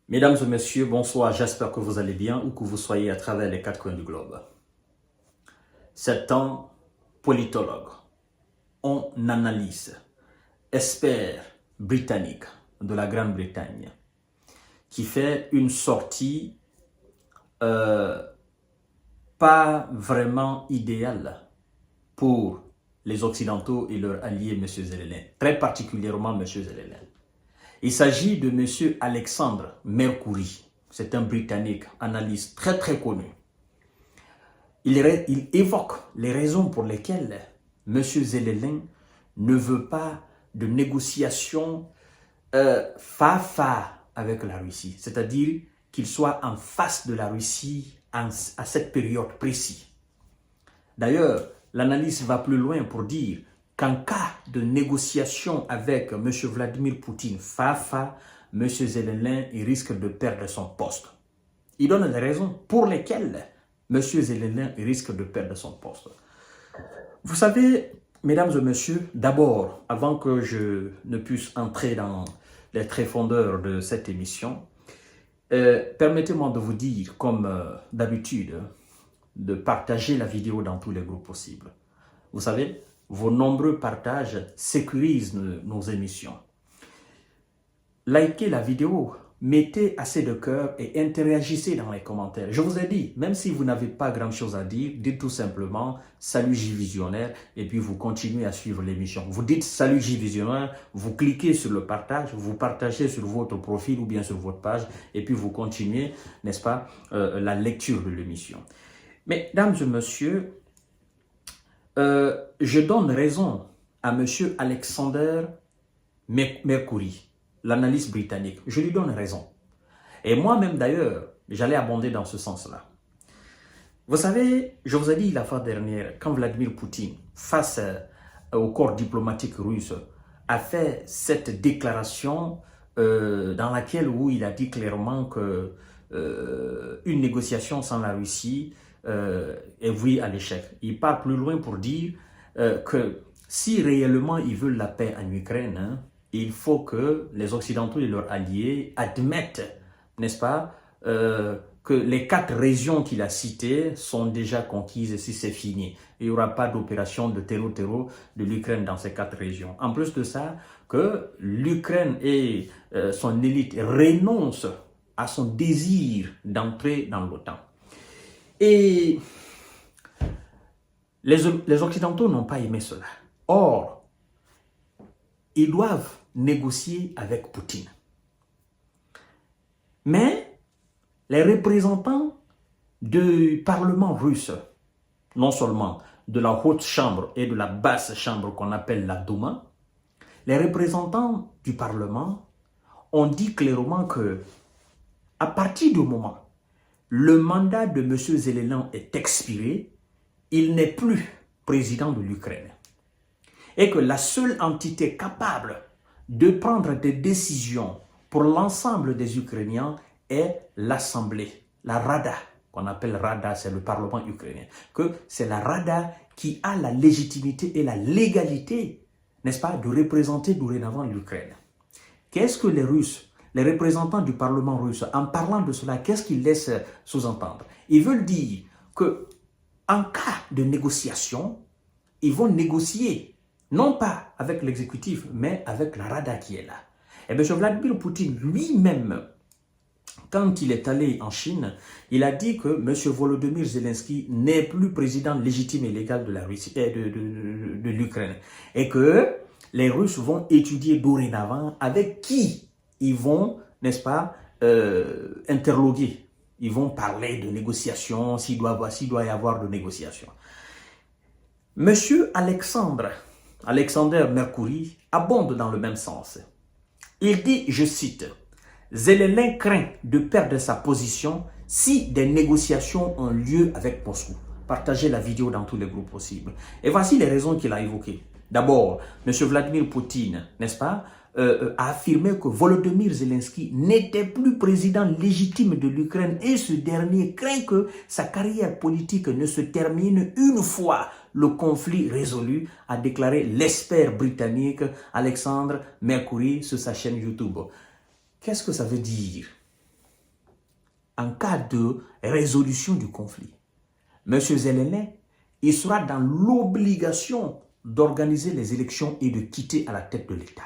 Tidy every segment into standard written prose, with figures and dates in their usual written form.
Mesdames et messieurs, bonsoir, j'espère que vous allez bien où que vous soyez à travers les quatre coins du globe. C'est un politologue, on analyse, expert britannique de la Grande-Bretagne qui fait une sortie pas vraiment idéale pour les Occidentaux et leurs alliés, M. Zelensky, très particulièrement M. Zelensky. Il s'agit de M. Alexandre Mercouri. C'est un Britannique, analyste très connu. Il évoque les raisons pour lesquelles M. Zelensky ne veut pas de négociations fa avec la Russie. C'est-à-dire qu'il soit en face de la Russie à cette période précise. D'ailleurs, l'analyse va plus loin pour dire qu'en cas de négociation avec M. Vladimir Poutine fa, M. Zelensky risque de perdre son poste. Il donne les raisons pour lesquelles M. Zelensky risque de perdre son poste. Vous savez, mesdames et messieurs, d'abord, avant que je ne puisse entrer dans les tréfondeurs de cette émission, permettez-moi de vous dire, comme d'habitude, de partager la vidéo dans tous les groupes possibles. Vous savez, vos nombreux partages sécurisent nos émissions. Likez la vidéo, mettez assez de cœur et interagissez dans les commentaires. Je vous ai dit, même si vous n'avez pas grand-chose à dire, dites tout simplement « Salut J-Visionnaire » et puis vous continuez à suivre l'émission. Vous dites « Salut J-Visionnaire », vous cliquez sur le partage, vous partagez sur votre profil ou bien sur votre page et puis vous continuez, n'est-ce pas, la lecture de l'émission. Mesdames et messieurs, je donne raison à M. Alexander Mercouri, l'analyste britannique. Je lui donne raison. Et moi-même d'ailleurs, j'allais abonder dans ce sens-là. Vous savez, je vous ai dit la fois dernière, quand Vladimir Poutine, face au corps diplomatique russe, a fait cette déclaration dans laquelle où il a dit clairement que une négociation sans la Russie est vouée à l'échec. Il part plus loin pour dire que si réellement ils veulent la paix en Ukraine, hein, il faut que les Occidentaux et leurs alliés admettent, n'est-ce pas, que les 4 régions qu'il a citées sont déjà conquises et si c'est fini. Il n'y aura pas d'opération de terreau de l'Ukraine dans ces 4 régions. En plus de ça, que l'Ukraine et son élite renoncent à son désir d'entrer dans l'OTAN. Et les Occidentaux n'ont pas aimé cela. Or, ils doivent négocier avec Poutine. Mais les représentants du Parlement russe, non seulement de la haute chambre et de la basse chambre qu'on appelle la Douma, les représentants du Parlement ont dit clairement que à partir du moment le mandat de M. Zelensky est expiré, il n'est plus président de l'Ukraine. Et que la seule entité capable de prendre des décisions pour l'ensemble des Ukrainiens est l'Assemblée, la Rada, qu'on appelle Rada, c'est le Parlement ukrainien. Que c'est la Rada qui a la légitimité et la légalité, n'est-ce pas, de représenter dorénavant l'Ukraine. Qu'est-ce que les Russes, les représentants du Parlement russe, en parlant de cela, qu'est-ce qu'ils laissent sous-entendre? Ils veulent dire que en cas de négociation, ils vont négocier, non pas avec l'exécutif, mais avec la Rada qui est là. Et M. Vladimir Poutine lui-même, quand il est allé en Chine, il a dit que M. Volodymyr Zelensky n'est plus président légitime et légal de la Russie, de l'Ukraine. Et que les Russes vont étudier dorénavant avec qui ils vont, n'est-ce pas, interloguer. Ils vont parler de négociations, s'il doit y avoir de négociations. Monsieur Alexander Mercouri abonde dans le même sens. Il dit, je cite, « Zelensky craint de perdre sa position si des négociations ont lieu avec Moscou. » Partagez la vidéo dans tous les groupes possibles. Et voici les raisons qu'il a évoquées. D'abord, M. Vladimir Poutine, n'est-ce pas, a affirmé que Volodymyr Zelensky n'était plus président légitime de l'Ukraine et ce dernier craint que sa carrière politique ne se termine une fois le conflit résolu, a déclaré l'expert britannique Alexandre Mercouri sur sa chaîne YouTube. Qu'est-ce que ça veut dire? en cas de résolution du conflit, M. Zelensky, il sera dans l'obligation d'organiser les élections et de quitter à la tête de l'État.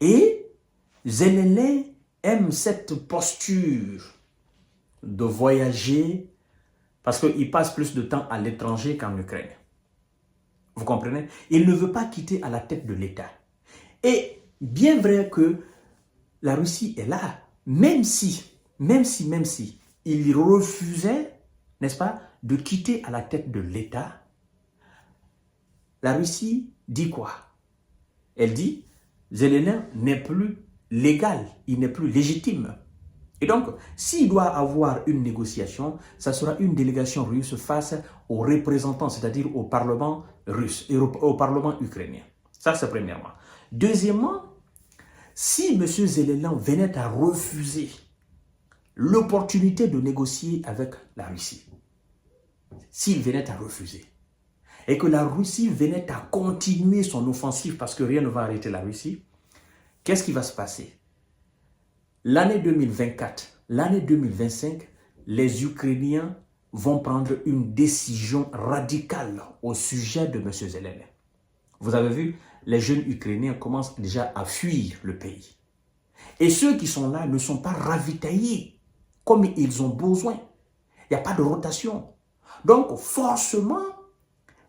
Et Zelensky aime cette posture de voyager parce qu'il passe plus de temps à l'étranger qu'en Ukraine. Vous comprenez? Il ne veut pas quitter à la tête de l'État. Et bien vrai que la Russie est là, même si il refusait, n'est-ce pas, de quitter à la tête de l'État, la Russie dit quoi? Elle dit, Zelensky n'est plus légal, il n'est plus légitime. Et donc, s'il doit avoir une négociation, ça sera une délégation russe face aux représentants, c'est-à-dire au Parlement russe et au Parlement ukrainien. Ça, c'est premièrement. Deuxièmement, si M. Zelensky venait à refuser l'opportunité de négocier avec la Russie, s'il venait à refuser, et que la Russie venait à continuer son offensive parce que rien ne va arrêter la Russie, qu'est-ce qui va se passer? L'année 2024, l'année 2025, les Ukrainiens vont prendre une décision radicale au sujet de M. Zelensky. Vous avez vu, les jeunes Ukrainiens commencent déjà à fuir le pays. Et ceux qui sont là ne sont pas ravitaillés comme ils ont besoin. Il n'y a pas de rotation. Donc, forcément,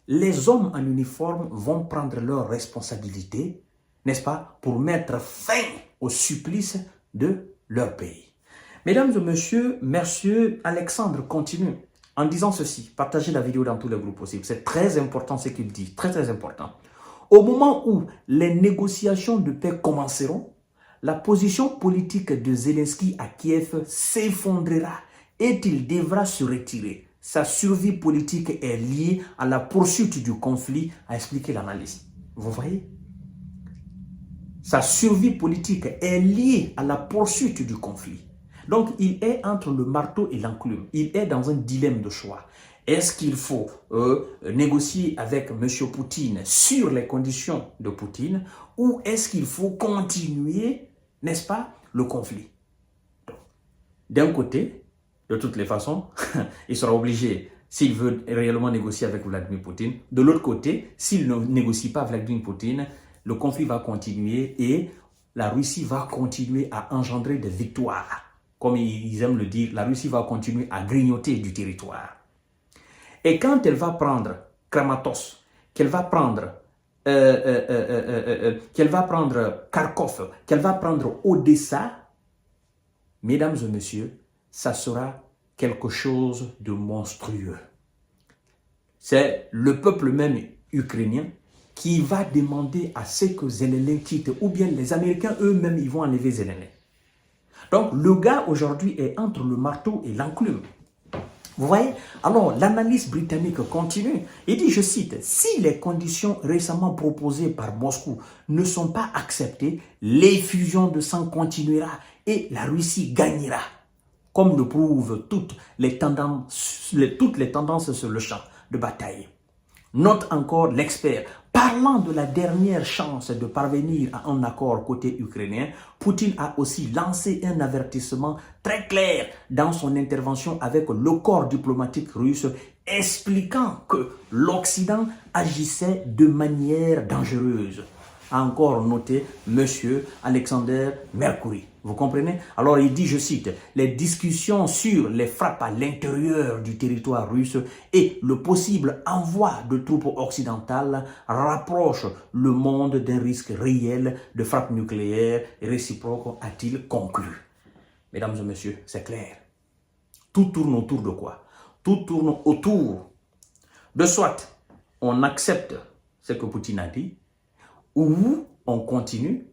les hommes en uniforme vont prendre leurs responsabilités, n'est-ce pas, pour mettre fin au supplice de leur pays. Mesdames et messieurs, Alexandre continue en disant ceci. Partagez la vidéo dans tous les groupes possibles. C'est très important ce qu'il dit, très très important. Au moment où les négociations de paix commenceront, la position politique de Zelensky à Kiev s'effondrera et il devra se retirer. Sa survie politique est liée à la poursuite du conflit, a expliqué l'analyste. Vous voyez? Sa survie politique est liée à la poursuite du conflit. Donc, il est entre le marteau et l'enclume. Il est dans un dilemme de choix. Est-ce qu'il faut négocier avec M. Poutine sur les conditions de Poutine ou est-ce qu'il faut continuer, n'est-ce pas, le conflit? D'un côté, de toutes les façons, il sera obligé, s'il veut réellement négocier avec Vladimir Poutine. De l'autre côté, s'il ne négocie pas avec Vladimir Poutine, le conflit va continuer et la Russie va continuer à engendrer des victoires. Comme ils aiment le dire, la Russie va continuer à grignoter du territoire. Et quand elle va prendre Kramatorsk, qu'elle va prendre Kharkov, qu'elle va prendre Odessa, mesdames et messieurs, ça sera quelque chose de monstrueux. C'est le peuple même ukrainien qui va demander à ce que Zelensky quitte, ou bien les Américains eux-mêmes, ils vont enlever Zelensky. Donc, le gars aujourd'hui est entre le marteau et l'enclume. Vous voyez? Alors, l'analyse britannique continue. Il dit, je cite, « Si les conditions récemment proposées par Moscou ne sont pas acceptées, l'effusion de sang continuera et la Russie gagnera. » Comme le prouvent toutes les tendances sur le champ de bataille. Note encore l'expert. Parlant de la dernière chance de parvenir à un accord côté ukrainien, Poutine a aussi lancé un avertissement très clair dans son intervention avec le corps diplomatique russe, expliquant que l'Occident agissait de manière dangereuse. A encore noté M. Alexander Mercoury. Vous comprenez? Alors il dit, je cite, « Les discussions sur les frappes à l'intérieur du territoire russe et le possible envoi de troupes occidentales rapprochent le monde d'un risque réel de frappe nucléaire réciproque, a-t-il conclu. » Mesdames et messieurs, c'est clair. Tout tourne autour de quoi? Tout tourne autour de soit on accepte ce que Poutine a dit, ou on continue.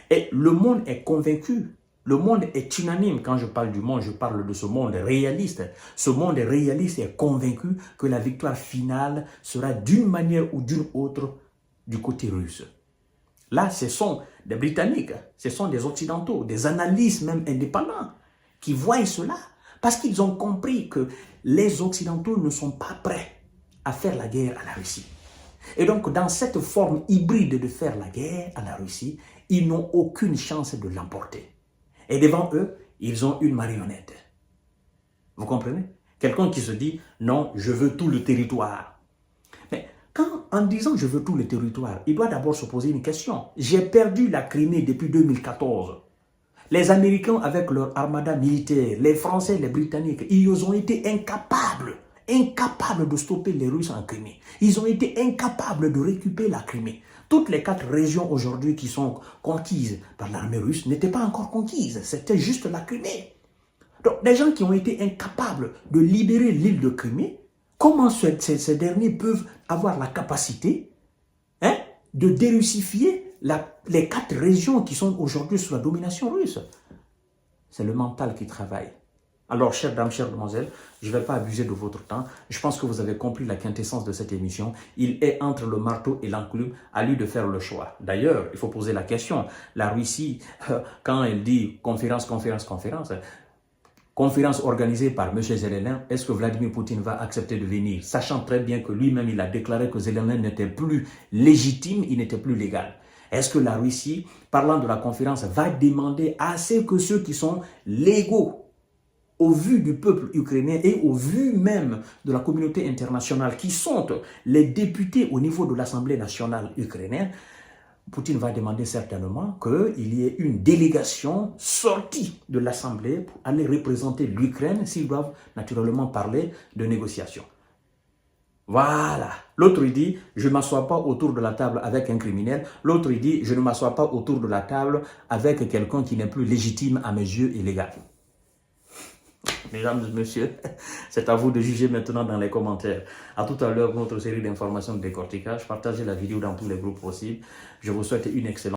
Et le monde est convaincu, le monde est unanime. Quand je parle du monde, je parle de ce monde réaliste. Ce monde réaliste est convaincu que la victoire finale sera d'une manière ou d'une autre du côté russe. Là, ce sont des Britanniques, ce sont des Occidentaux, des analystes même indépendants qui voient cela parce qu'ils ont compris que les Occidentaux ne sont pas prêts à faire la guerre à la Russie. Et donc, dans cette forme hybride de faire la guerre à la Russie, ils n'ont aucune chance de l'emporter. Et devant eux, ils ont une marionnette. Vous comprenez? Quelqu'un qui se dit, non, je veux tout le territoire. Mais quand, en disant je veux tout le territoire, il doit d'abord se poser une question. J'ai perdu la Crimée depuis 2014. Les Américains avec leur armada militaire, les Français, les Britanniques, ils ont été incapables de stopper les Russes en Crimée. Ils ont été incapables de récupérer la Crimée. Toutes les 4 régions aujourd'hui qui sont conquises par l'armée russe n'étaient pas encore conquises. C'était juste la Crimée. Donc, des gens qui ont été incapables de libérer l'île de Crimée, comment ces derniers peuvent avoir la capacité de dérussifier les 4 régions qui sont aujourd'hui sous la domination russe? C'est le mental qui travaille. Alors, chères dames, chères demoiselles, je ne vais pas abuser de votre temps. Je pense que vous avez compris la quintessence de cette émission. Il est entre le marteau et l'enclume, à lui de faire le choix. D'ailleurs, il faut poser la question. La Russie, quand elle dit conférence organisée par M. Zelensky, est-ce que Vladimir Poutine va accepter de venir, sachant très bien que lui-même, il a déclaré que Zelensky n'était plus légitime, il n'était plus légal. Est-ce que la Russie, parlant de la conférence, va demander à ce que ceux qui sont légaux, au vu du peuple ukrainien et au vu même de la communauté internationale, qui sont les députés au niveau de l'Assemblée nationale ukrainienne, Poutine va demander certainement qu'il y ait une délégation sortie de l'Assemblée pour aller représenter l'Ukraine s'ils doivent naturellement parler de négociations. Voilà. L'autre, il dit, je ne m'assois pas autour de la table avec un criminel. L'autre, il dit, je ne m'assois pas autour de la table avec quelqu'un qui n'est plus légitime à mes yeux et légal. Mesdames et messieurs, c'est à vous de juger maintenant dans les commentaires. À tout à l'heure pour notre série d'informations de décortiquage. Partagez la vidéo dans tous les groupes possibles. Je vous souhaite une excellente